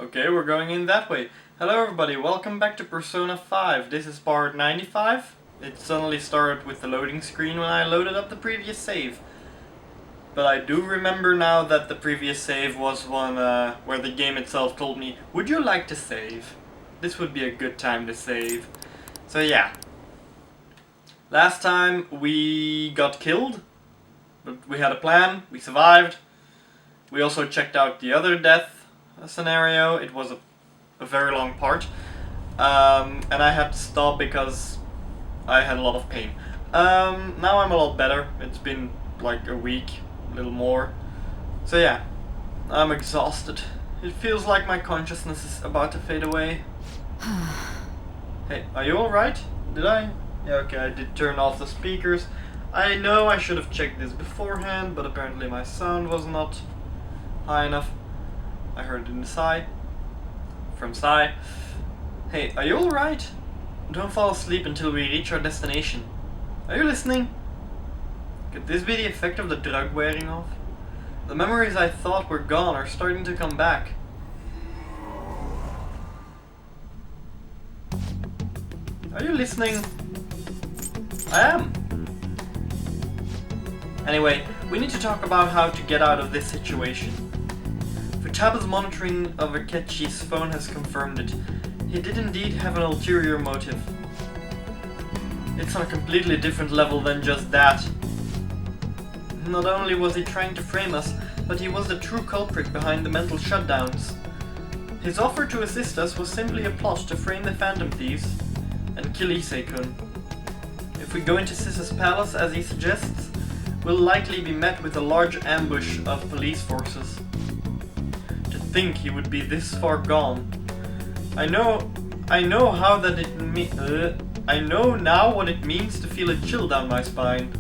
Okay, we're going in that way. Hello everybody, welcome back to Persona 5. This is part 95. It suddenly started with the loading screen when I loaded up the previous save. But I do remember now that the previous save was one where the game itself told me, would you like to save? This would be a good time to save. So yeah. Last time we got killed, but we had a plan, we survived. We also checked out the other death scenario. It was a very long part. And I had to stop because I had a lot of pain. Now I'm a lot better. It's been like a week, a little more. So yeah, I'm exhausted. It feels like my consciousness is about to fade away. Hey, are you alright? Did I? Yeah, okay, I did turn off the speakers. I know I should have checked this beforehand, but apparently my sound was not high enough. I heard it in the Sai. From Sai. Hey, are you alright? Don't fall asleep until we reach our destination. Are you listening? Could this be the effect of the drug wearing off? The memories I thought were gone are starting to come back. Are you listening? I am. Anyway, we need to talk about how to get out of this situation. Futaba's monitoring of Akechi's phone has confirmed it. He did indeed have an ulterior motive. It's on a completely different level than just that. Not only was he trying to frame us, but he was the true culprit behind the mental shutdowns. His offer to assist us was simply a plot to frame the Phantom Thieves and kill Issei-kun. If we go into Sis's palace as he suggests, we'll likely be met with a large ambush of police forces. To think he would be this far gone. I know now what it means to feel a chill down my spine.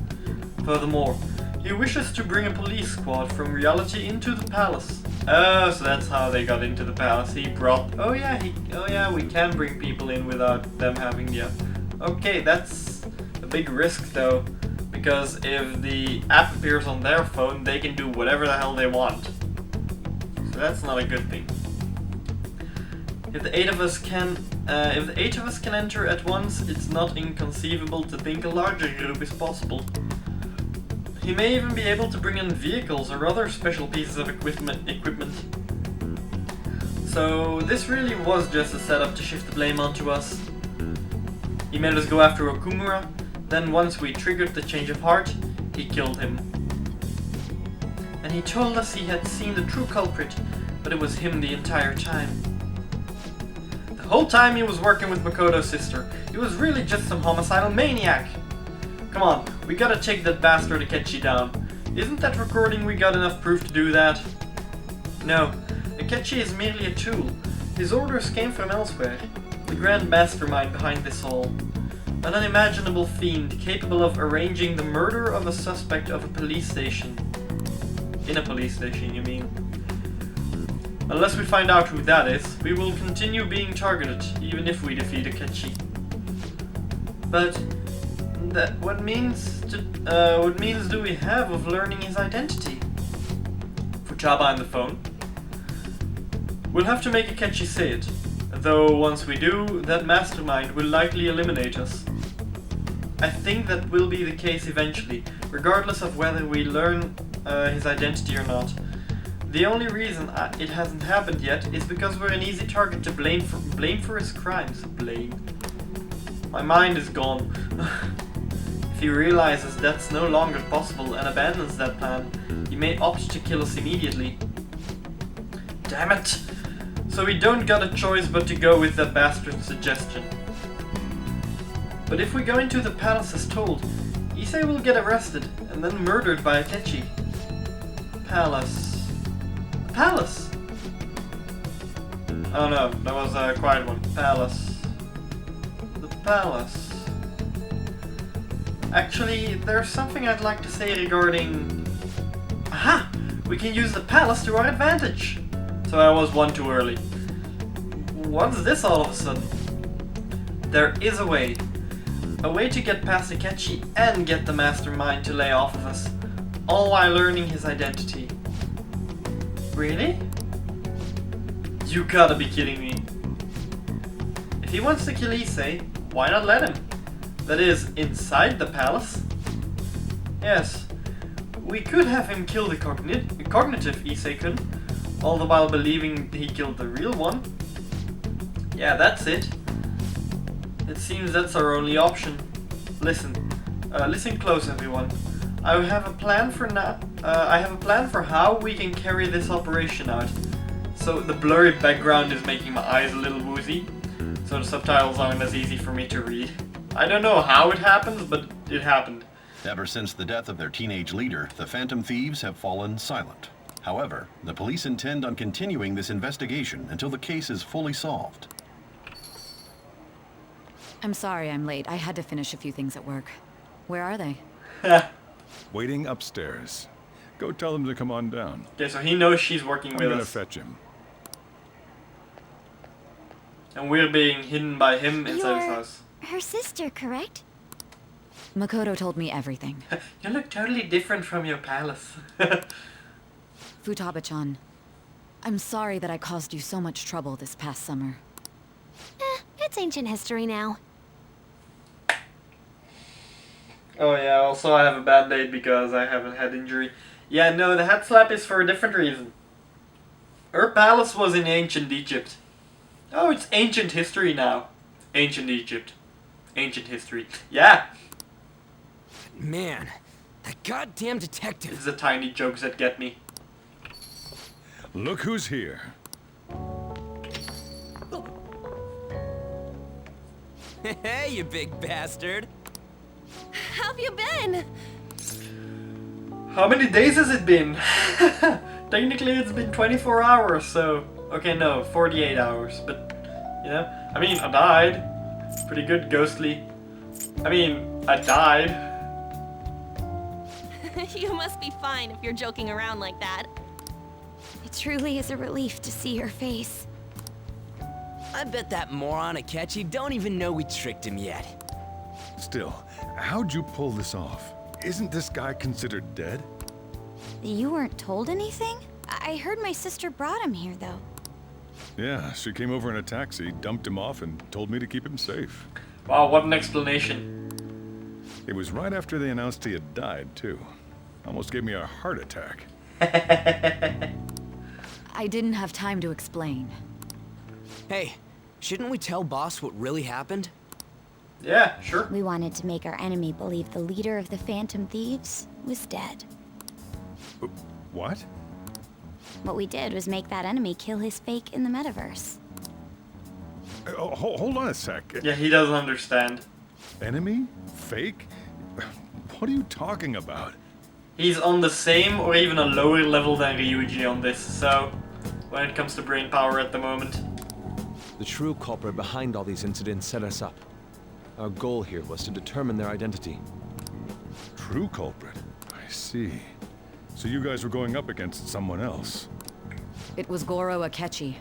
Furthermore, he wishes to bring a police squad from reality into the palace. Oh, so that's how they got into the palace. He brought. Oh yeah, we can bring people in without them having the. Okay, that's a big risk though, because if the app appears on their phone, they can do whatever the hell they want. So that's not a good thing. If the eight of us can enter at once, it's not inconceivable to think a larger group is possible. He may even be able to bring in vehicles or other special pieces of equipment. So this really was just a setup to shift the blame onto us. He made us go after Okumura, then once we triggered the change of heart, he killed him. And he told us he had seen the true culprit, but it was him the entire time. The whole time he was working with Makoto's sister. He was really just some homicidal maniac. Come on, we gotta take that bastard Akechi down. Isn't that recording we got enough proof to do that? No, Akechi is merely a tool. His orders came from elsewhere. The grand mastermind behind this all. An unimaginable fiend capable of arranging the murder of a suspect of a police station. In a police station, you mean? Unless we find out who that is, we will continue being targeted, even if we defeat Akechi. But what means do we have of learning his identity? Futaba on the phone. We'll have to make Akechi say it. Though once we do, that mastermind will likely eliminate us. I think that will be the case eventually, regardless of whether we learn his identity or not. The only reason it hasn't happened yet is because we're an easy target to blame for his crimes. Blame. My mind is gone. If he realizes that's no longer possible and abandons that plan, he may opt to kill us immediately. Damn it! So we don't got a choice but to go with that bastard's suggestion. But if we go into the palace as told, Issei will get arrested and then murdered by Akechi. Palace. Palace! Oh no, that was a quiet one. Palace. The palace. Actually, there's something I'd like to say regarding... Aha! We can use the palace to our advantage! So I was one too early. What's this all of a sudden? There is a way. A way to get past Akechi and get the mastermind to lay off of us, all while learning his identity. Really? You gotta be kidding me. If he wants to kill Issei, why not let him? That is, inside the palace? Yes, we could have him kill the cognitive Issei-kun, all the while believing he killed the real one. Yeah, that's it. It seems that's our only option. Listen close, everyone. I have a plan for how we can carry this operation out. So the blurry background is making my eyes a little woozy, so the subtitles aren't as easy for me to read. I don't know how it happens, but it happened. Ever since the death of their teenage leader, the Phantom Thieves have fallen silent. However, the police intend on continuing this investigation until the case is fully solved. I'm sorry I'm late. I had to finish a few things at work. Where are they? Waiting upstairs. Go tell them to come on down. Okay, so he knows she's working with us. I'm gonna fetch him. And we're being hidden by him inside his house. Her sister, correct? Makoto told me everything. You look totally different from your palace. Futaba-chan, I'm sorry that I caused you so much trouble this past summer. It's ancient history now. Oh yeah, also I have a bad date because I have a head injury. Yeah, no, the head slap is for a different reason. Her palace was in ancient Egypt. Oh, it's ancient history now. Ancient Egypt. Ancient history. Yeah! Man, that goddamn detective. It's the tiny jokes that get me. Look who's here. Hey, you big bastard. How have you been? How many days has it been? Technically it's been 24 hours, so... Okay, no, 48 hours, but... You know? I mean, I died. Pretty good, ghostly. I mean, I died. You must be fine if you're joking around like that. It truly is a relief to see your face. I bet that moron Akechi don't even know we tricked him yet. Still, how'd you pull this off? Isn't this guy considered dead? You weren't told anything? I heard my sister brought him here, though. Yeah, she came over in a taxi, dumped him off, and told me to keep him safe. Wow, what an explanation. It was right after they announced he had died, too. Almost gave me a heart attack. I didn't have time to explain. Hey, shouldn't we tell boss what really happened? Yeah, sure. We wanted to make our enemy believe the leader of the Phantom Thieves was dead. What? What we did was make that enemy kill his fake in the metaverse. Hold on a sec. Yeah, he doesn't understand. Enemy? Fake? What are you talking about? He's on the same or even a lower level than Ryuji on this, so... When it comes to brain power at the moment. The true culprit behind all these incidents set us up. Our goal here was to determine their identity. True culprit? I see. So you guys were going up against someone else? It was Goro Akechi.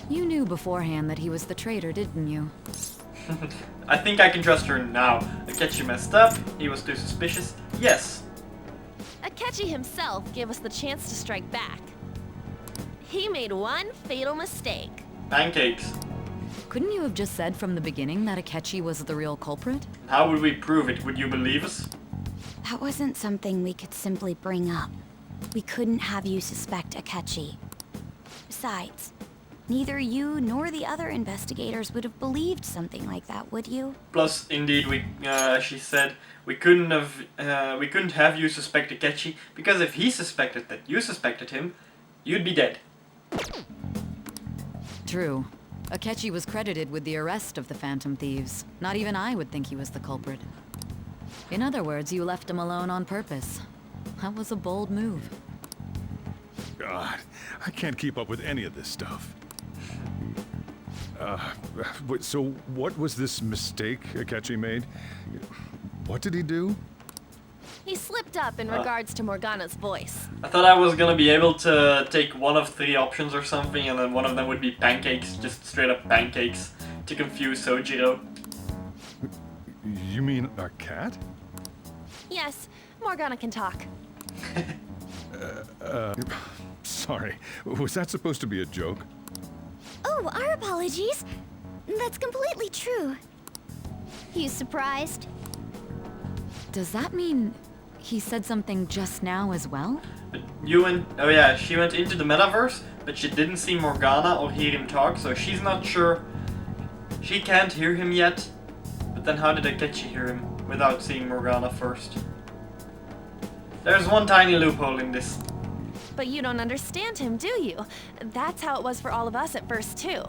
You knew beforehand that he was the traitor, didn't you? I think I can trust her now. Akechi messed up, he was too suspicious. Yes. Akechi himself gave us the chance to strike back. He made one fatal mistake. Pancakes. Couldn't you have just said from the beginning that Akechi was the real culprit? How would we prove it? Would you believe us? That wasn't something we could simply bring up. We couldn't have you suspect Akechi. Besides, neither you nor the other investigators would have believed something like that, would you? Plus, indeed, she said, we couldn't have you suspect Akechi, because if he suspected that you suspected him, you'd be dead. True. Akechi was credited with the arrest of the Phantom Thieves. Not even I would think he was the culprit. In other words, you left him alone on purpose. That was a bold move. God, I can't keep up with any of this stuff. So what was this mistake Akechi made? What did he do? He slipped up in regards to Morgana's voice. I thought I was gonna be able to take one of 3 options or something, and then one of them would be pancakes, just straight up pancakes, to confuse Sojiro. You mean a cat? Yes, Morgana can talk. So sorry. Was that supposed to be a joke? Oh, our apologies. That's completely true. You surprised? Does that mean he said something just now as well? But you went... Oh yeah, she went into the metaverse, but she didn't see Morgana or hear him talk, so she's not sure. She can't hear him yet. But then how did Akechi hear him without seeing Morgana first? There's one tiny loophole in this. But you don't understand him, do you? That's how it was for all of us at first, too.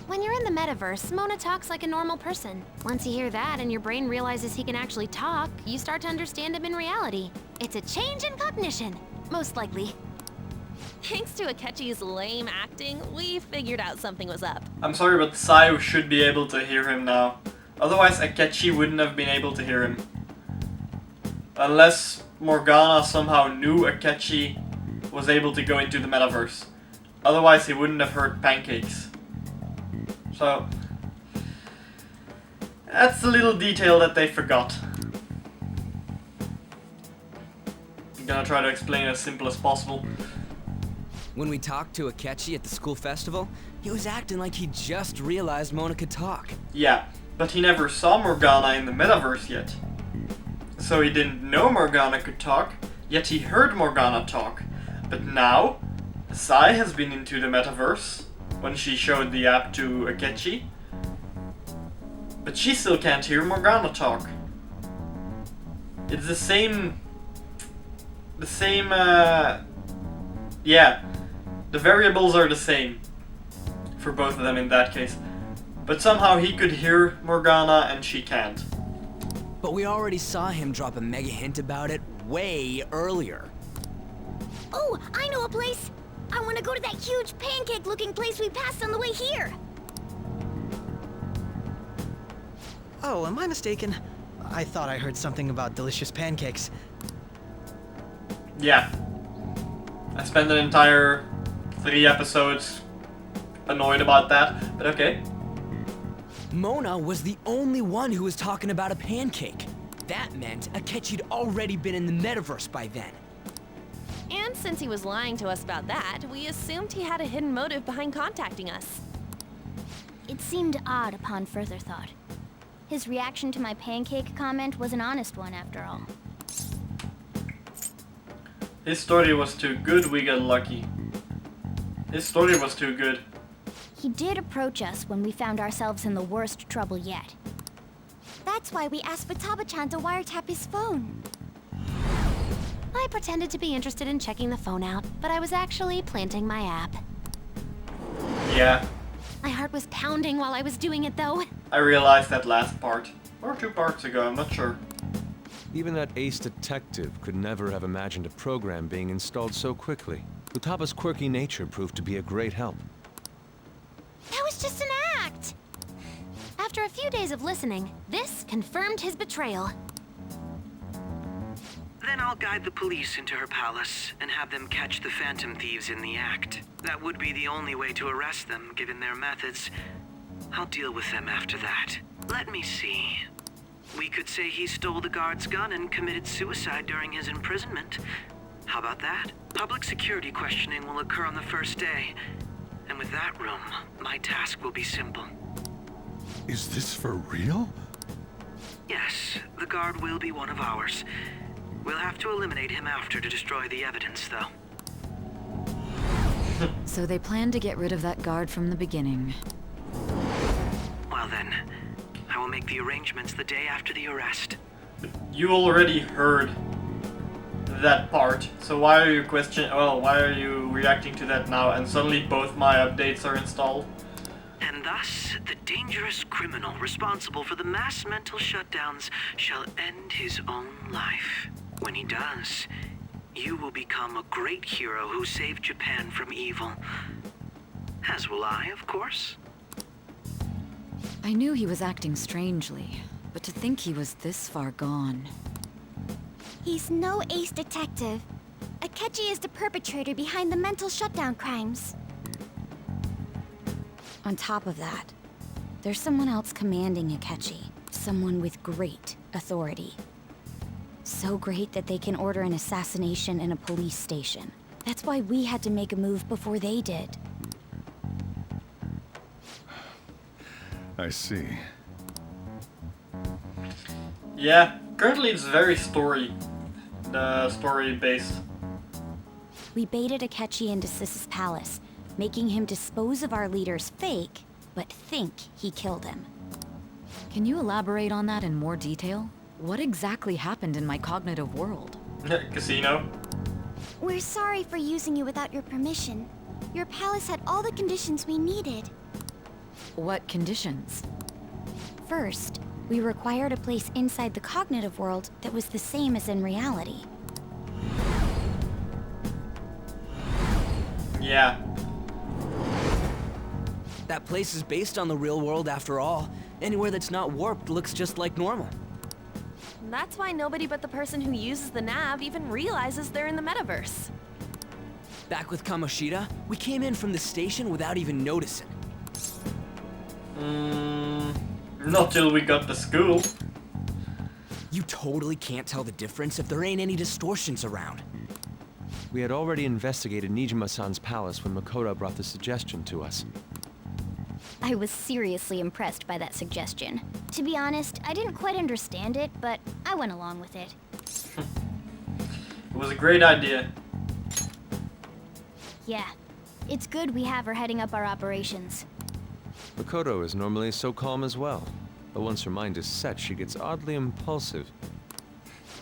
When you're in the metaverse, Mona talks like a normal person. Once you hear that and your brain realizes he can actually talk, you start to understand him in reality. It's a change in cognition, most likely. Thanks to Akechi's lame acting, we figured out something was up. I'm sorry, but Sayu should be able to hear him now. Otherwise, Akechi wouldn't have been able to hear him. Unless Morgana somehow knew Akechi was able to go into the metaverse. Otherwise, he wouldn't have heard pancakes. So, that's a little detail that they forgot. I'm gonna try to explain it as simple as possible. When we talked to Akechi at the school festival, he was acting like he just realized Mona could talk. Yeah, but he never saw Morgana in the metaverse yet. So he didn't know Morgana could talk, yet he heard Morgana talk. But now, Sai has been into the metaverse when she showed the app to Akechi. But she still can't hear Morgana talk. It's the same... yeah. The variables are the same for both of them in that case. But somehow he could hear Morgana and she can't. But we already saw him drop a mega hint about it way earlier. Oh, I know a place! I want to go to that huge pancake-looking place we passed on the way here! Oh, am I mistaken? I thought I heard something about delicious pancakes. Yeah. I spent an entire 3 episodes annoyed about that, but okay. Mona was the only one who was talking about a pancake. That meant Akechi'd already been in the metaverse by then. And since he was lying to us about that, we assumed he had a hidden motive behind contacting us. It seemed odd upon further thought. His reaction to my pancake comment was an honest one, after all. His story was too good, we got lucky. His story was too good. He did approach us when we found ourselves in the worst trouble yet. That's why we asked Futaba-chan to wiretap his phone. I pretended to be interested in checking the phone out, but I was actually planting my app. Yeah, My heart was pounding while I was doing it, though. I realized that last part. Or 2 parts ago, I'm not sure. Even that ace detective could never have imagined a program being installed so quickly. Futaba's quirky nature proved to be a great help. That was just an act! After a few days of listening, this confirmed his betrayal. Then I'll guide the police into her palace and have them catch the Phantom Thieves in the act. That would be the only way to arrest them, given their methods. I'll deal with them after that. Let me see. We could say he stole the guard's gun and committed suicide during his imprisonment. How about that? Public security questioning will occur on the first day. And with that room, my task will be simple. Is this for real? Yes, the guard will be one of ours. We'll have to eliminate him after to destroy the evidence, though. So they planned to get rid of that guard from the beginning. Well then, I will make the arrangements the day after the arrest. You already heard that part, so why are you why are you reacting to that now and suddenly both my updates are installed? And thus, the dangerous criminal responsible for the mass mental shutdowns shall end his own life. When he does, you will become a great hero who saved Japan from evil. As will I, of course. I knew he was acting strangely, but to think he was this far gone. He's no ace detective. Akechi is the perpetrator behind the mental shutdown crimes. On top of that, there's someone else commanding Akechi. Someone with great authority. So great that they can order an assassination in a police station. That's why we had to make a move before they did. I see. Yeah, currently it's very story based. We baited Akechi into Sis's palace, making him dispose of our leader's fake, but think he killed him. Can you elaborate on that in more detail? What exactly happened in my cognitive world? Casino. We're sorry for using you without your permission. Your palace had all the conditions we needed. What conditions? First, we required a place inside the cognitive world that was the same as in reality. Yeah. That place is based on the real world after all. Anywhere that's not warped looks just like normal. That's why nobody but the person who uses the nav even realizes they're in the metaverse. Back with Kamoshida, we came in from the station without even noticing. Not till we got to school. You totally can't tell the difference if there ain't any distortions around. We had already investigated Nijima-san's palace when Makoto brought the suggestion to us. I was seriously impressed by that suggestion. To be honest, I didn't quite understand it, but I went along with it. It was a great idea. Yeah, it's good we have her heading up our operations. Makoto is normally so calm as well, but once her mind is set, she gets oddly impulsive.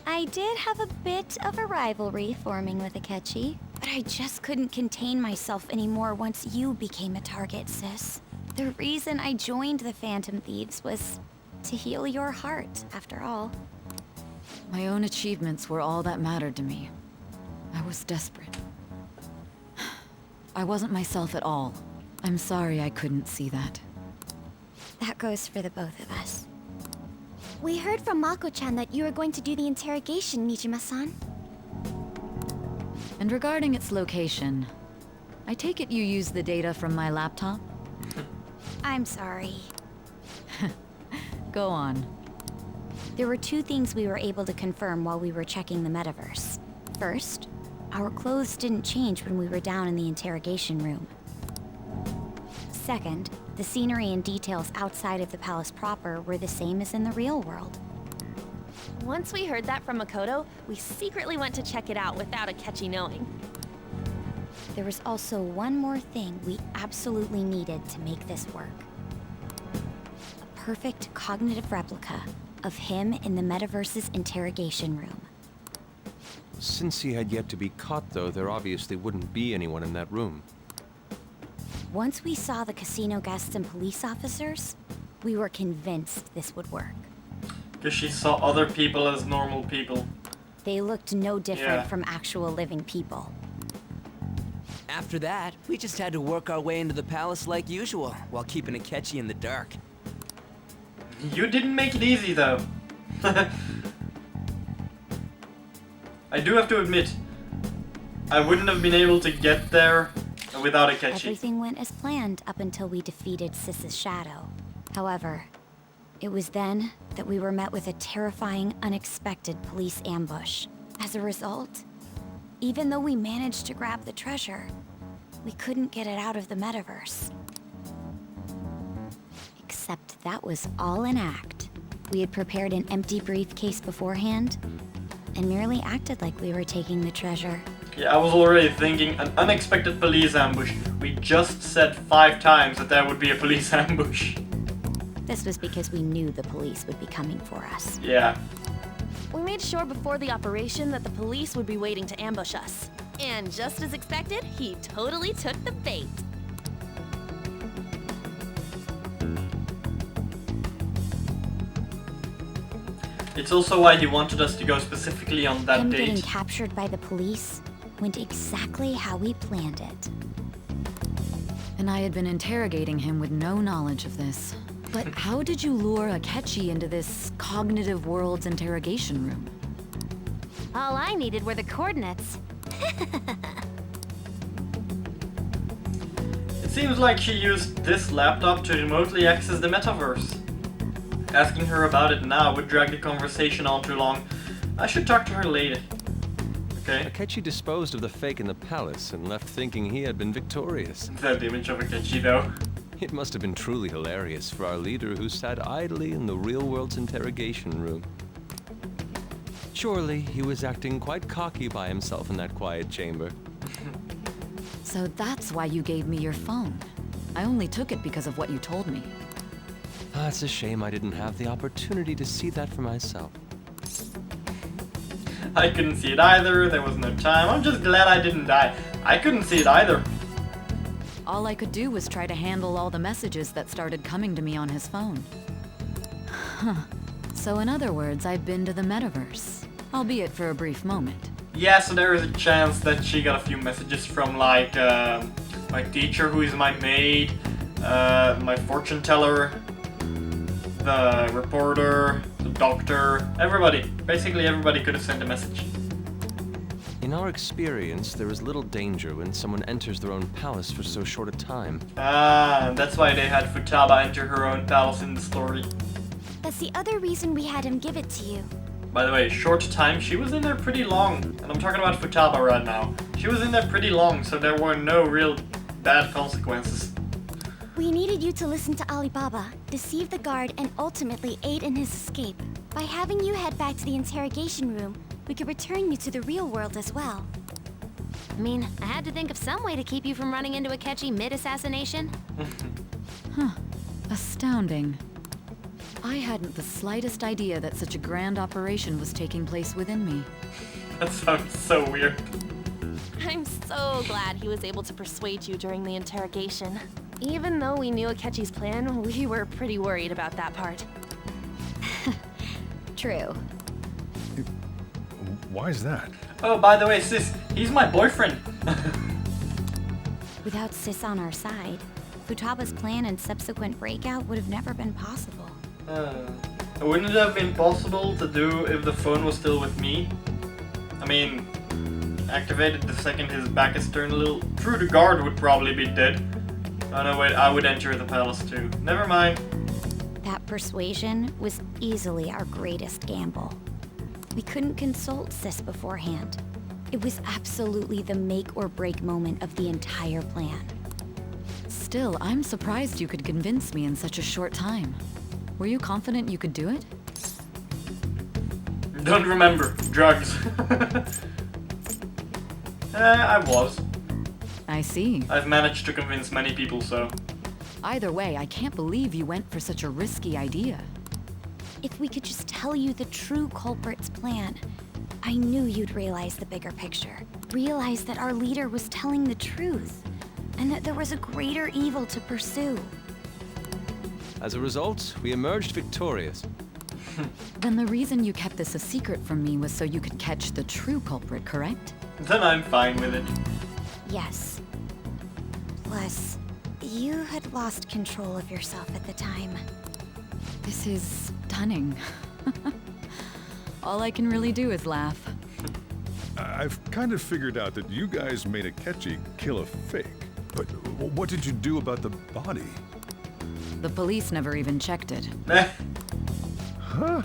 I did have a bit of a rivalry forming with Akechi, but I just couldn't contain myself anymore once you became a target, sis. The reason I joined the Phantom Thieves was to heal your heart, after all. My own achievements were all that mattered to me. I was desperate. I wasn't myself at all. I'm sorry I couldn't see that. That goes for the both of us. We heard from Mako-chan that you were going to do the interrogation, Nijima-san. And regarding its location, I take it you used the data from my laptop? I'm sorry. Go on. There were two things we were able to confirm while we were checking the metaverse. First, our clothes didn't change when we were down in the interrogation room. Second, the scenery and details outside of the palace proper were the same as in the real world. Once we heard that from Makoto, we secretly went to check it out without Akechi knowing. There was also one more thing we absolutely needed to make this work. A perfect cognitive replica of him in the metaverse's interrogation room. Since he had yet to be caught, though, there obviously wouldn't be anyone in that room. Once we saw the casino guests and police officers, we were convinced this would work. Because she saw other people as normal people. They looked no different Yeah. from actual living people. After that, we just had to work our way into the palace like usual, while keeping Akechi in the dark. You didn't make it easy though. I do have to admit, I wouldn't have been able to get there without Akechi. Everything went as planned up until we defeated Sis's shadow. However, it was then that we were met with a terrifying, unexpected police ambush. As a result, even though we managed to grab the treasure, we couldn't get it out of the metaverse. Except that was all an act. We had prepared an empty briefcase beforehand, and merely acted like we were taking the treasure. Yeah, I was already thinking an unexpected police ambush. We just said 5 times that there would be a police ambush. This was because we knew the police would be coming for us. Yeah. We made sure before the operation that the police would be waiting to ambush us. And just as expected, he totally took the bait. It's also why he wanted us to go specifically on that Him getting date. captured by the police went exactly how we planned it. And I had been interrogating him with no knowledge of this. But how did you lure Akechi into this cognitive world's interrogation room? All I needed were the coordinates. It seems like she used this laptop to remotely access the metaverse. Asking her about it now would drag the conversation on too long. I should talk to her later. Okay. Akechi disposed of the fake in the palace and left thinking he had been victorious. That image of Akechi, though. It must have been truly hilarious for our leader who sat idly in the real world's interrogation room. Surely he was acting quite cocky by himself in that quiet chamber. So that's why you gave me your phone. I only took it because of what you told me. It's a shame I didn't have the opportunity to see that for myself. I couldn't see it either, there was no time. I'm just glad I didn't die. I couldn't see it either. All I could do was try to handle all the messages that started coming to me on his phone. Huh. So in other words, I've been to the metaverse, albeit for a brief moment. Yeah, so there is a chance that she got a few messages from, like, my teacher, who is my maid, my fortune teller, the reporter, the doctor, everybody. Basically everybody could have sent a message. In our experience, there is little danger when someone enters their own palace for so short a time. Ah, and that's why they had Futaba enter her own palace in the story. That's the other reason we had him give it to you. By the way, short time, she was in there pretty long. And I'm talking about Futaba right now. She was in there pretty long, so there were no real bad consequences. We needed you to listen to Alibaba, deceive the guard, and ultimately aid in his escape. By having you head back to the interrogation room, we could return you to the real world as well. I mean, I had to think of some way to keep you from running into Akechi mid-assassination. Huh. Astounding. I hadn't the slightest idea that such a grand operation was taking place within me. That sounds so weird. I'm so glad he was able to persuade you during the interrogation. Even though we knew Akechi's plan, we were pretty worried about that part. True. Why is that? Oh, by the way, sis, he's my boyfriend. Without Sis on our side, Futaba's plan and subsequent breakout would have never been possible. Wouldn't it have been possible to do if the phone was still with me? I mean, activated the second his back is turned a little. True, the guard would probably be dead. Oh no, wait, I would enter the palace too. Never mind. That persuasion was easily our greatest gamble. We couldn't consult Sis beforehand. It was absolutely the make or break moment of the entire plan. Still, I'm surprised you could convince me in such a short time. Were you confident you could do it? Don't remember. Drugs. I was. I see. I've managed to convince many people, so. Either way, I can't believe you went for such a risky idea. If we could just tell you the true culprit's plan, I knew you'd realize the bigger picture. Realize that our leader was telling the truth, and that there was a greater evil to pursue. As a result, we emerged victorious. Then the reason you kept this a secret from me was so you could catch the true culprit, correct? Then I'm fine with it. Yes. Plus, you had lost control of yourself at the time. This is stunning. All I can really do is laugh. I've kind of figured out that you guys made Akechi kill a fake. But what did you do about the body? The police never even checked it. Huh?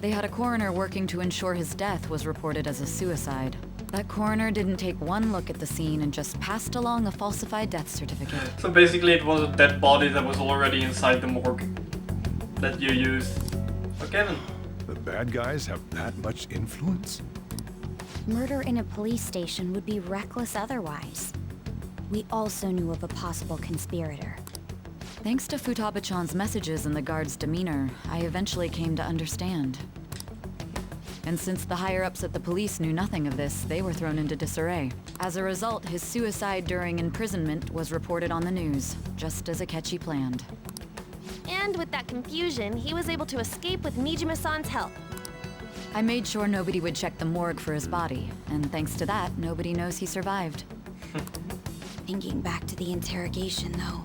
They had a coroner working to ensure his death was reported as a suicide. That coroner didn't take one look at the scene and just passed along a falsified death certificate. So basically it was a dead body that was already inside the morgue that you used. Okay then. The bad guys have that much influence? Murder in a police station would be reckless otherwise. We also knew of a possible conspirator. Thanks to Futaba-chan's messages and the guard's demeanor, I eventually came to understand. And since the higher-ups at the police knew nothing of this, they were thrown into disarray. As a result, his suicide during imprisonment was reported on the news, just as Akechi planned. And with that confusion, he was able to escape with Mijima-san's help. I made sure nobody would check the morgue for his body, and thanks to that, nobody knows he survived. Thinking back to the interrogation, though,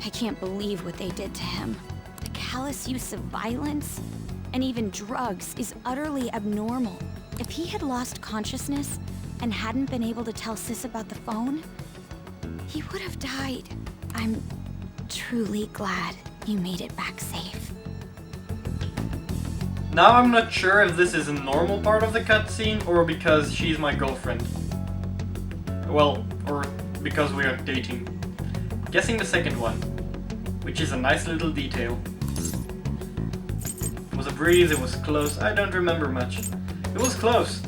I can't believe what they did to him. The callous use of violence, and even drugs, is utterly abnormal. If he had lost consciousness and hadn't been able to tell Sis about the phone, he would have died. I'm truly glad you made it back safe. Now I'm not sure if this is a normal part of the cutscene or because she's my girlfriend. Well, or because we are dating. Guessing the second one, which is a nice little detail. It was a breeze, it was close, I don't remember much. It was close.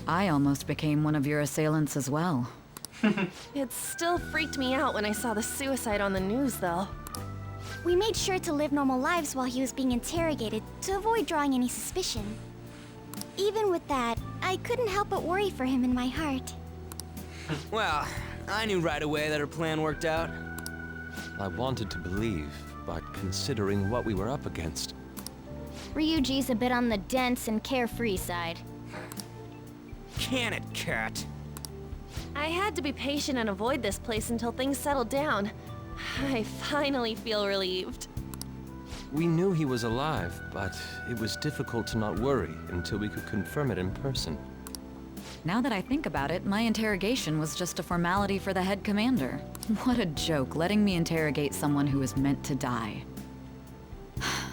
I almost became one of your assailants as well. It still freaked me out when I saw the suicide on the news, though. We made sure to live normal lives while he was being interrogated to avoid drawing any suspicion. Even with that, I couldn't help but worry for him in my heart. Well, I knew right away that her plan worked out. I wanted to believe, but considering what we were up against. Ryuji's a bit on the dense and carefree side. Can it, Cat? I had to be patient and avoid this place until things settled down. I finally feel relieved. We knew he was alive, but it was difficult to not worry until we could confirm it in person. Now that I think about it, my interrogation was just a formality for the head commander. What a joke, letting me interrogate someone who was meant to die.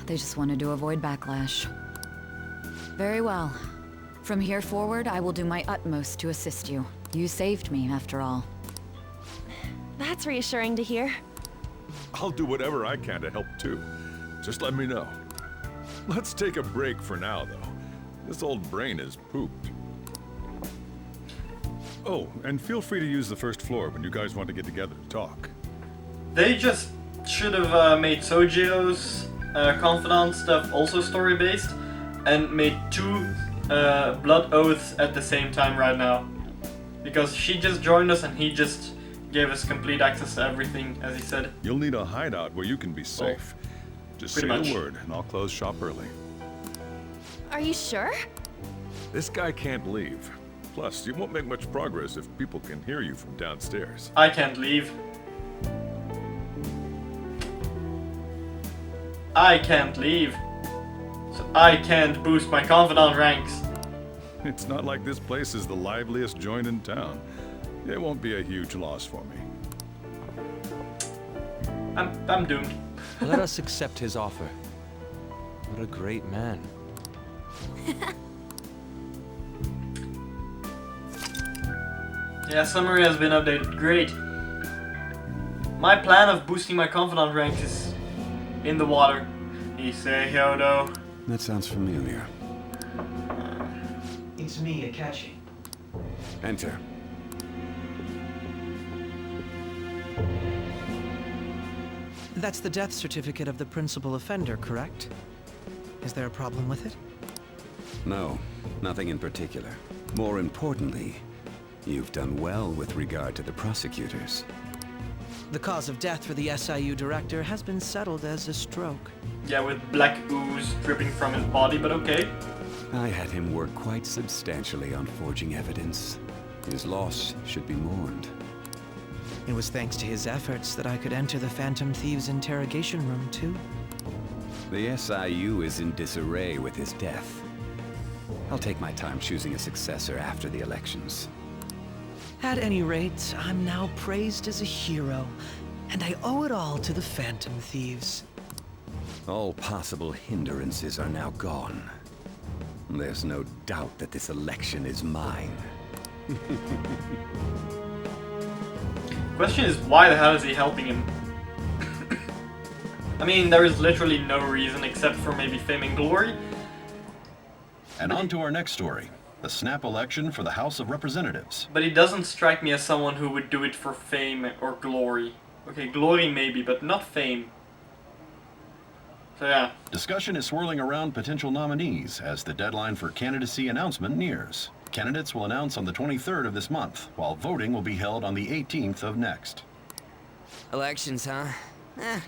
They just wanted to avoid backlash. Very well. From here forward, I will do my utmost to assist you. You saved me, after all. That's reassuring to hear. I'll do whatever I can to help too. Just let me know. Let's take a break for now, though. This old brain is pooped. Oh, and feel free to use the first floor when you guys want to get together to talk. They just should have made Sojiro's Confidant stuff also story-based and made 2 blood oaths at the same time right now. Because she just joined us and he just gave us complete access to everything, as he said. You'll need a hideout where you can be safe. Just say the word and I'll close shop early. Are you sure? This guy can't leave. Plus, you won't make much progress if people can hear you from downstairs. I can't leave. I can't leave. So I can't boost my Confidant ranks. It's not like this place is the liveliest joint in town. It won't be a huge loss for me. I'm doomed. Let us accept his offer. What a great man. Yeah, summary has been updated. Great. My plan of boosting my Confidant ranks is in the water. Iseyodo. That sounds familiar. It's me, Akachi. Enter. That's the death certificate of the principal offender, correct? Is there a problem with it? No, nothing in particular. More importantly, you've done well with regard to the prosecutors. The cause of death for the SIU director has been settled as a stroke. Yeah, with black ooze dripping from his body, but okay. I had him work quite substantially on forging evidence. His loss should be mourned. It was thanks to his efforts that I could enter the Phantom Thieves' interrogation room, too. The SIU is in disarray with his death. I'll take my time choosing a successor after the elections. At any rate, I'm now praised as a hero, and I owe it all to the Phantom Thieves. All possible hindrances are now gone. There's no doubt that this election is mine. Question is, why the hell is he helping him? I mean, there is literally no reason except for maybe fame and glory. And on to our next story. The snap election for the House of Representatives. But he doesn't strike me as someone who would do it for fame or glory. Okay, glory maybe, but not fame. So yeah. Discussion is swirling around potential nominees as the deadline for candidacy announcement nears. Candidates will announce on the 23rd of this month, while voting will be held on the 18th of next. Elections, huh?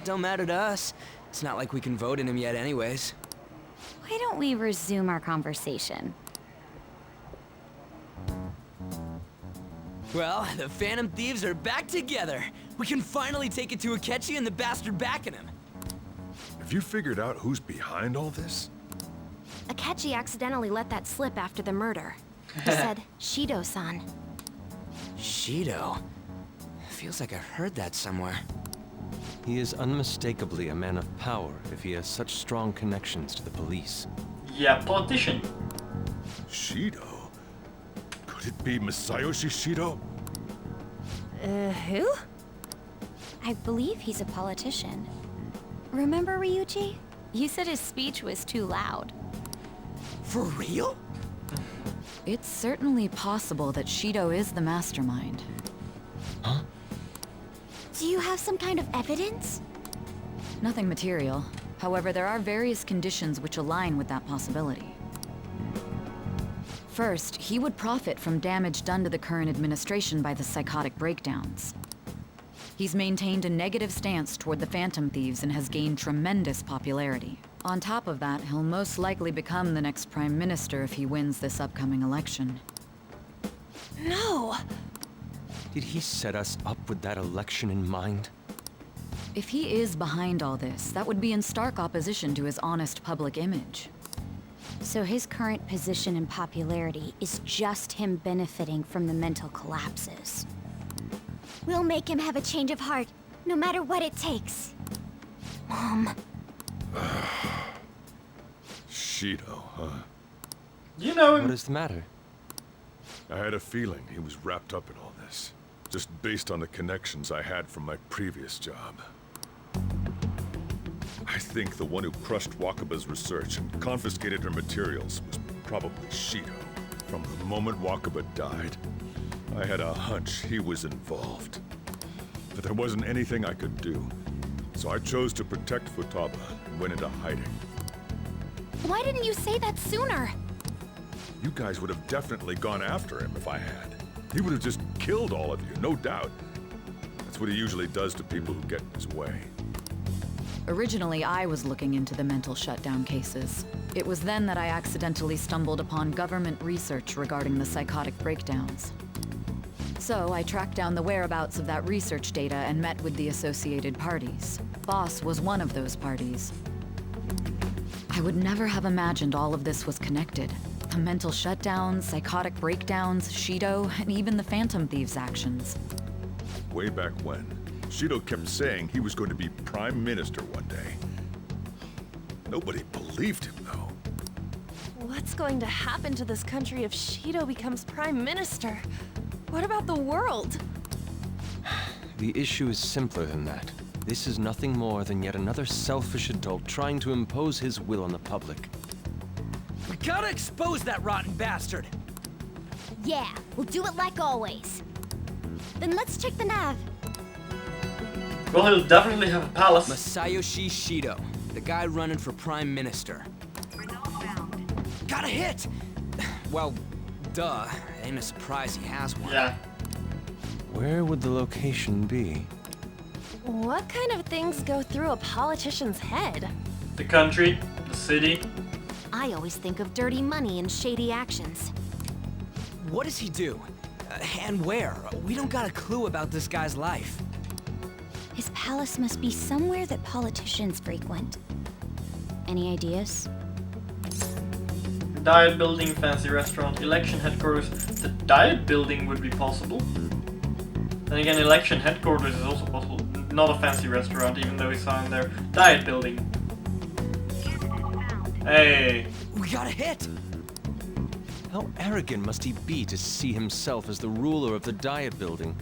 Don't matter to us. It's not like we can vote in him yet anyways. Why don't we resume our conversation? Well, the Phantom Thieves are back together. We can finally take it to Akechi and the bastard backing him. Have you figured out who's behind all this? Akechi accidentally let that slip after the murder. He said, Shido-san. Shido? Feels like I've heard that somewhere. He is unmistakably a man of power if he has such strong connections to the police. Yeah, politician. Shido? Could it be Masayoshi Shido? Who? I believe he's a politician. Remember, Ryuji? You said his speech was too loud. For real? It's certainly possible that Shido is the mastermind. Huh? Do you have some kind of evidence? Nothing material. However, there are various conditions which align with that possibility. First, he would profit from damage done to the current administration by the psychotic breakdowns. He's maintained a negative stance toward the Phantom Thieves and has gained tremendous popularity. On top of that, he'll most likely become the next Prime Minister if he wins this upcoming election. No! Did he set us up with that election in mind? If he is behind all this, that would be in stark opposition to his honest public image. So his current position and popularity is just him benefiting from the mental collapses. We'll make him have a change of heart, no matter what it takes. Mom. Shido, huh? You know him. What is the matter? I had a feeling he was wrapped up in all this, just based on the connections I had from my previous job. I think the one who crushed Wakaba's research and confiscated her materials was probably Shido. From the moment Wakaba died, I had a hunch he was involved. But there wasn't anything I could do, so I chose to protect Futaba and went into hiding. Why didn't you say that sooner? You guys would have definitely gone after him if I had. He would have just killed all of you, no doubt. That's what he usually does to people who get in his way. Originally, I was looking into the mental shutdown cases. It was then that I accidentally stumbled upon government research regarding the psychotic breakdowns. So I tracked down the whereabouts of that research data and met with the associated parties. Boss was one of those parties. I would never have imagined all of this was connected. The mental shutdowns, psychotic breakdowns, Shido, and even the Phantom Thieves' actions. Way back when, Shido kept saying he was going to be Prime Minister one day. Nobody believed him, though. What's going to happen to this country if Shido becomes Prime Minister? What about the world? The issue is simpler than that. This is nothing more than yet another selfish adult trying to impose his will on the public. We gotta expose that rotten bastard! Yeah, we'll do it like always. Then let's check the nav. Well, he'll definitely have a palace. Masayoshi Shido, the guy running for Prime Minister. Got a hit! Well, duh. Ain't a surprise he has one. Yeah. Where would the location be? What kind of things go through a politician's head? The country, the city. I always think of dirty money and shady actions. What does he do? And where? We don't got a clue about this guy's life. His palace must be somewhere that politicians frequent. Any ideas? Diet building, fancy restaurant, election headquarters. The diet building would be possible. Then again, election headquarters is also possible. Not a fancy restaurant, even though it's on there. Diet building. Hey. We got a hit! How arrogant must he be to see himself as the ruler of the Diet Building?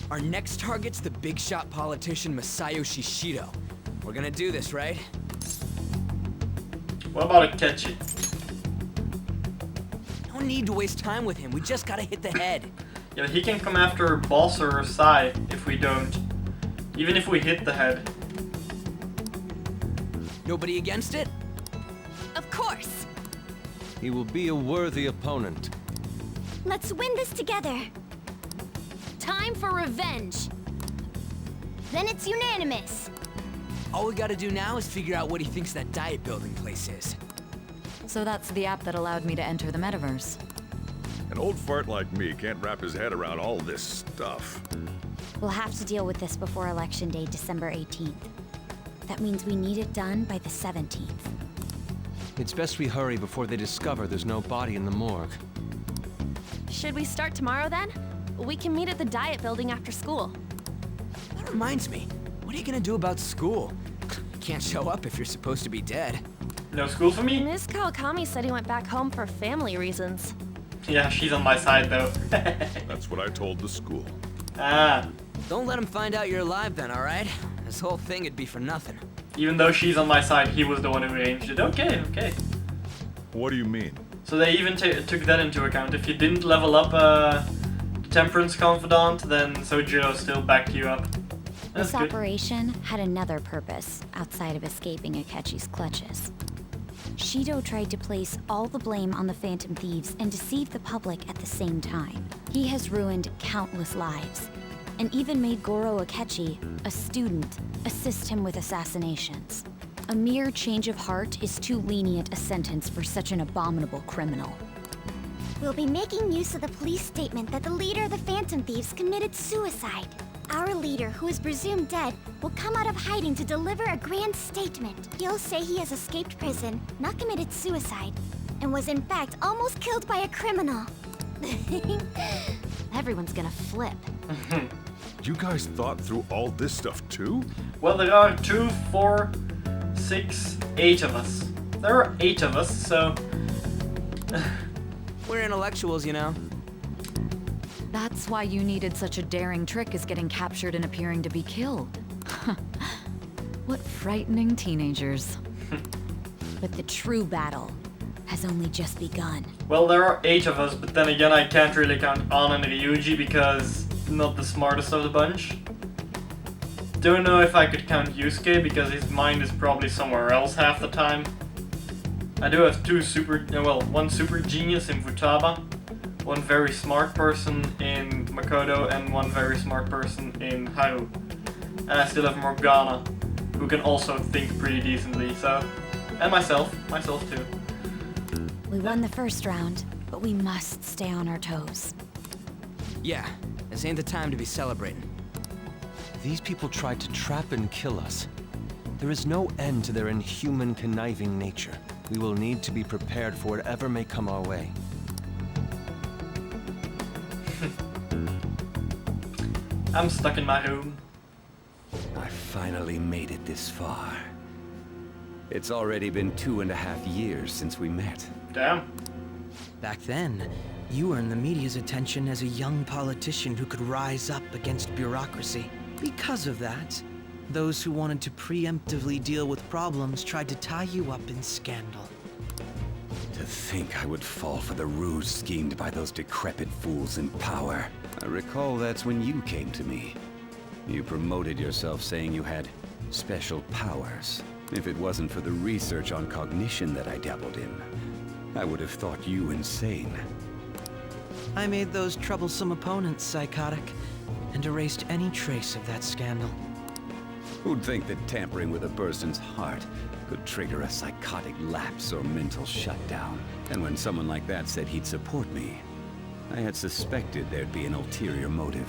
Our next target's the big shot politician Masayoshi Shido. We're gonna do this, right? What about Akechi? No need to waste time with him. We just gotta hit the head. Yeah, he can come after Boss or Sai if we don't. Even if we hit the head. Nobody against it? Of course! He will be a worthy opponent. Let's win this together. Time for revenge! Then it's unanimous. All we gotta do now is figure out what he thinks that diet building place is. So that's the app that allowed me to enter the metaverse. An old fart like me can't wrap his head around all this stuff. We'll have to deal with this before Election Day, December 18th. That means we need it done by the 17th. It's best we hurry before they discover there's no body in the morgue. Should we start tomorrow then? We can meet at the diet building after school. That reminds me. What are you gonna do about school? Can't show up if you're supposed to be dead. No school for me? Miss Kawakami said he went back home for family reasons. Yeah, she's on my side though. That's what I told the school. Ah, Don't let him find out you're alive then, alright? This whole thing would be for nothing. even though she's on my side, he was the one who arranged it. Okay, okay. What do you mean? So they even took that into account. If you didn't level up Temperance Confidant, then Sojiro still backed you up. That's This good. operation had another purpose outside of escaping Akechi's clutches. Shido tried to place all the blame on the Phantom Thieves and deceive the public at the same time. He has ruined countless lives, and even made Goro Akechi, a student, assist him with assassinations. A mere change of heart is too lenient a sentence for such an abominable criminal. We'll be making use of the police statement that the leader of the Phantom Thieves committed suicide. Our leader, who is presumed dead, will come out of hiding to deliver a grand statement. He'll say he has escaped prison, not committed suicide, and was in fact almost killed by a criminal. Everyone's gonna flip. You guys thought through all this stuff too? Well, there are 2, 4, 6, 8 of us. There are 8 of us, so... We're intellectuals, you know. That's why you needed such a daring trick as getting captured and appearing to be killed. What frightening teenagers. But the true battle has only just begun. Well, there are 8 of us, but then again, I can't really count Ann and Ryuji because not the smartest of the bunch. Don't know if I could count Yusuke because his mind is probably somewhere else half the time. I do have 2 one super genius in Futaba, 1 very smart person in Makoto, and 1 very smart person in Haru. And I still have Morgana, who can also think pretty decently, so... And myself too. We won the first round, but we must stay on our toes. Yeah, this ain't the time to be celebrating. These people tried to trap and kill us. There is no end to their inhuman, conniving nature. We will need to be prepared for whatever may come our way. I'm stuck in my room. I finally made it this far. It's already been 2.5 years since we met. Damn. Back then, you earned the media's attention as a young politician who could rise up against bureaucracy. Because of that, those who wanted to preemptively deal with problems tried to tie you up in scandal. To think I would fall for the ruse schemed by those decrepit fools in power. I recall that's when you came to me. You promoted yourself saying you had special powers. If it wasn't for the research on cognition that I dabbled in, I would have thought you insane. I made those troublesome opponents psychotic, and erased any trace of that scandal. Who'd think that tampering with a person's heart could trigger a psychotic lapse or mental shutdown? And when someone like that said he'd support me, I had suspected there'd be an ulterior motive.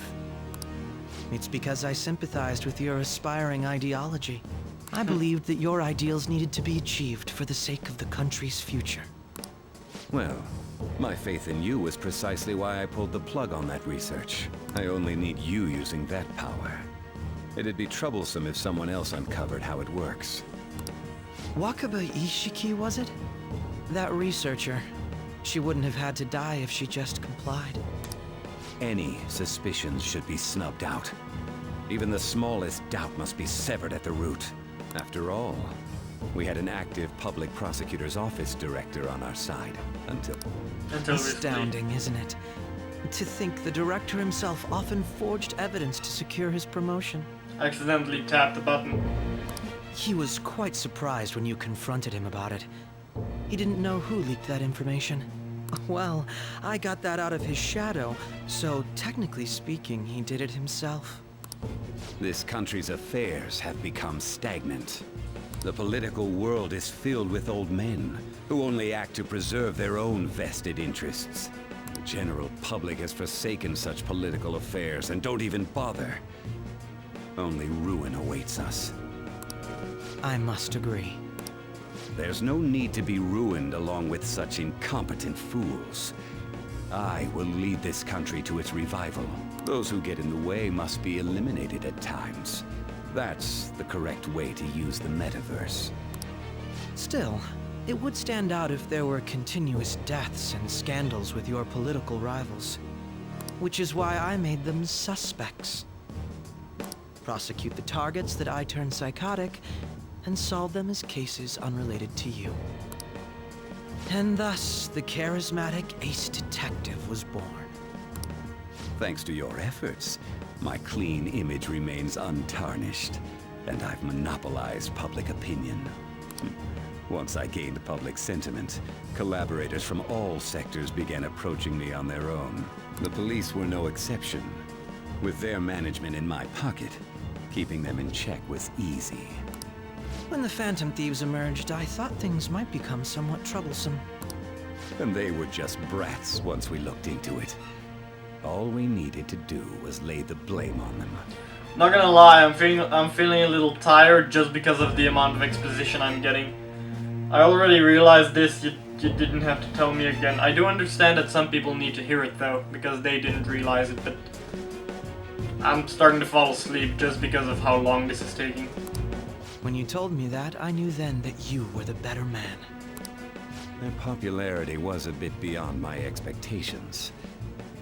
It's because I sympathized with your aspiring ideology. I believed that your ideals needed to be achieved for the sake of the country's future. Well, my faith in you was precisely why I pulled the plug on that research. I only need you using that power. It'd be troublesome if someone else uncovered how it works. Wakaba Ishiki, was it? That researcher. She wouldn't have had to die if she just complied. Any suspicions should be snubbed out. Even the smallest doubt must be severed at the root. After all, we had an active public prosecutor's office director on our side until Astounding, isn't it? To think the director himself often forged evidence to secure his promotion. Accidentally tapped the button. He was quite surprised when you confronted him about it. He didn't know who leaked that information. Well, I got that out of his shadow, so technically speaking, he did it himself. This country's affairs have become stagnant. The political world is filled with old men who only act to preserve their own vested interests. The general public has forsaken such political affairs and don't even bother. Only ruin awaits us. I must agree. There's no need to be ruined along with such incompetent fools. I will lead this country to its revival. Those who get in the way must be eliminated at times. That's the correct way to use the metaverse. Still, it would stand out if there were continuous deaths and scandals with your political rivals. Which is why I made them suspects. Prosecute the targets that I turn psychotic, and solve them as cases unrelated to you. And thus, the charismatic ace detective was born. Thanks to your efforts, my clean image remains untarnished, and I've monopolized public opinion. Once I gained public sentiment, collaborators from all sectors began approaching me on their own. The police were no exception. With their management in my pocket, keeping them in check was easy. When the Phantom Thieves emerged, I thought things might become somewhat troublesome. And they were just brats once we looked into it. All we needed to do was lay the blame on them. Not gonna lie, I'm feeling a little tired just because of the amount of exposition I'm getting. I already realized this, you didn't have to tell me again. I do understand that some people need to hear it though, because they didn't realize it, but I'm starting to fall asleep just because of how long this is taking. When you told me that, I knew then that you were the better man. Their popularity was a bit beyond my expectations.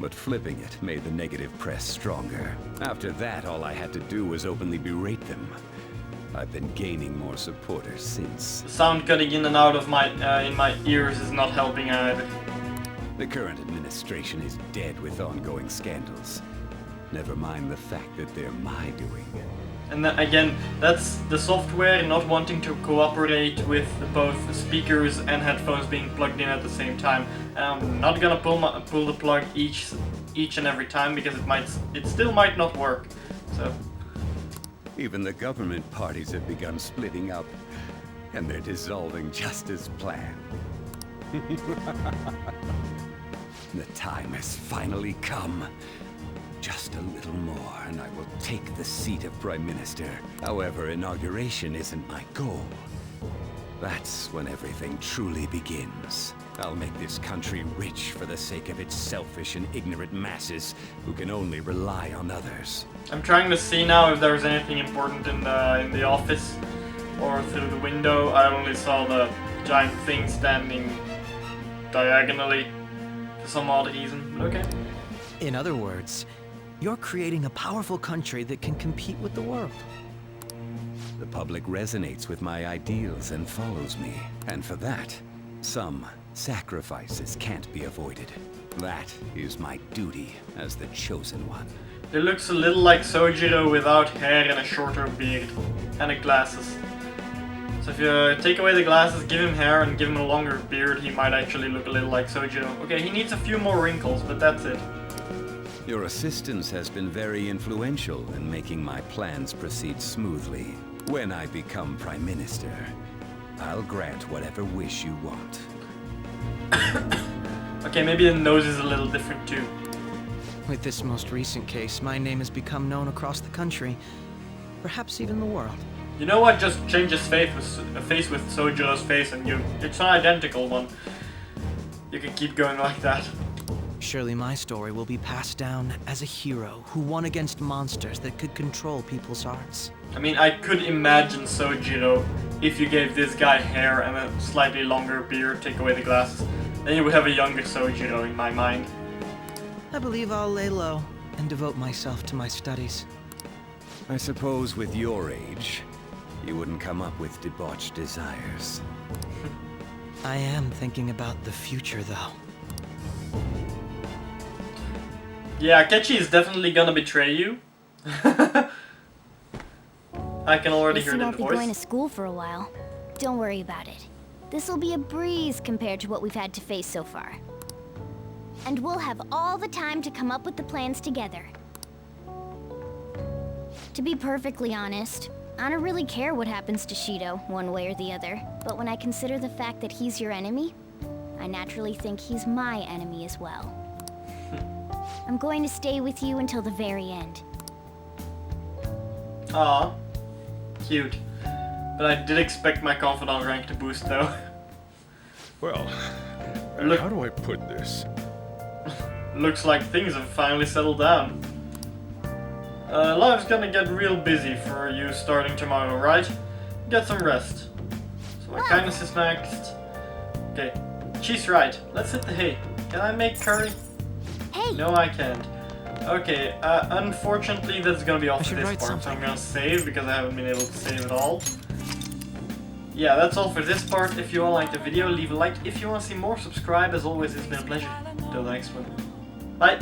But flipping it made the negative press stronger. After that, all I had to do was openly berate them. I've been gaining more supporters since. The sound cutting in and out of my in my ears is not helping either. The current administration is dead with ongoing scandals. Never mind the fact that they're my doing. And then, again, that's the software not wanting to cooperate with both the speakers and headphones being plugged in at the same time. And I'm not gonna pull the plug each and every time because it still might not work. So even the government parties have begun splitting up, and they're dissolving just as planned. The time has finally come. Just a little more, and I will take the seat of Prime Minister. However, inauguration isn't my goal. That's when everything truly begins. I'll make this country rich for the sake of its selfish and ignorant masses who can only rely on others. I'm trying to see now if there's anything important in the office or through the window. I only saw the giant thing standing diagonally for some odd reason. Okay. In other words, you're creating a powerful country that can compete with the world. The public resonates with my ideals and follows me. And for that, some sacrifices can't be avoided. That is my duty as the chosen one. It looks a little like Sojiro without hair and a shorter beard. And glasses. So if you take away the glasses, give him hair and give him a longer beard, he might actually look a little like Sojiro. Okay, he needs a few more wrinkles, but that's it. Your assistance has been very influential in making my plans proceed smoothly. When I become Prime Minister, I'll grant whatever wish you want. Okay, maybe the nose is a little different too. With this most recent case, my name has become known across the country, perhaps even the world. You know what? Just change his face with Sojiro's face and it's an identical one. You can keep going like that. Surely my story will be passed down as a hero who won against monsters that could control people's hearts. I mean, I could imagine Sojiro if you gave this guy hair and a slightly longer beard, take away the glasses. Then you would have a younger Sojiro in my mind. I believe I'll lay low and devote myself to my studies. I suppose with your age, you wouldn't come up with debauched desires. I am thinking about the future, though. Yeah, Akechi is definitely gonna betray you. I can already hear the won't be voice. going to school for a while. Don't worry about it. This will be a breeze compared to what we've had to face so far. And we'll have all the time to come up with the plans together. To be perfectly honest, I don't really care what happens to Shido, one way or the other. But when I consider the fact that he's your enemy, I naturally think he's my enemy as well. I'm going to stay with you until the very end. Aw, cute. But I did expect my confidant rank to boost though. Well, Look. how do I put this? Looks like things have finally settled down. Life's gonna get real busy for you starting tomorrow, right? Get some rest. So my kindness is maxed. Okay, she's right. Let's hit the hay. Can I make curry? Hey! No, I can't. Okay, unfortunately that's gonna be all for this part, so I'm gonna save because I haven't been able to save it all. Yeah, that's all for this part. If you all liked the video, leave a like. If you want to see more, subscribe. As always, it's been a pleasure. Till the next one. Bye!